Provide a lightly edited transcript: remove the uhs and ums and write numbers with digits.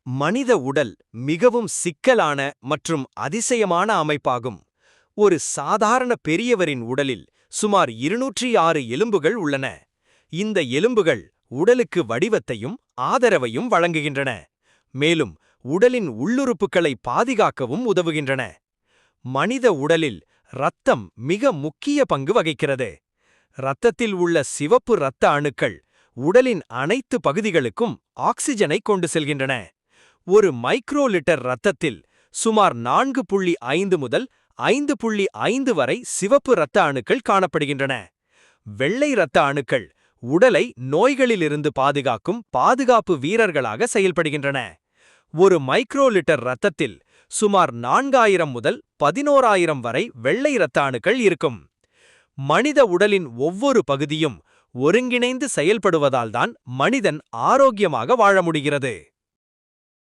மனித உடல் மிகவும் சிக்கலான மற்றும் அதிசயமான அமைப்பாகும். ஒரு சாதாரண பெரியவரின் உடலில் சுமார் 206 எலும்புகள் உள்ளன. இந்த எலும்புகள் உடலுக்கு வடிவத்தையும் ஆதரவையும் வழங்குகின்றன, மேலும் உடலின் உள்ளுறுப்புகளை பாதுகாக்கவும் உதவுகின்றன. மனித உடலில் இரத்தம் மிக முக்கிய பங்கு வகிக்கிறது. இரத்தத்தில் உள்ள சிவப்பு இரத்த அணுக்கள் உடலின் அனைத்து பகுதிகளுக்கும் ஆக்சிஜனை கொண்டு செல்கின்றன. ஒரு மைக்ரோ லிட்டர் இரத்தத்தில் சுமார் 4.5 முதல் 5.5 வரை சிவப்பு இரத்த அணுக்கள் காணப்படுகின்றன. வெள்ளை இரத்த அணுக்கள் உடலை நோய்களிலிருந்து பாதுகாக்கும் பாதுகாப்பு வீரர்களாக செயல்படுகின்றன. ஒரு மைக்ரோ லிட்டர் இரத்தத்தில் சுமார் 4000 முதல் 11000 வரை வெள்ளை இரத்த அணுக்கள் இருக்கும். மனித உடலின் ஒவ்வொரு பகுதியும் ஒருங்கிணைந்து செயல்படுவதால்தான் மனிதன் ஆரோக்கியமாக வாழ முடிகிறது.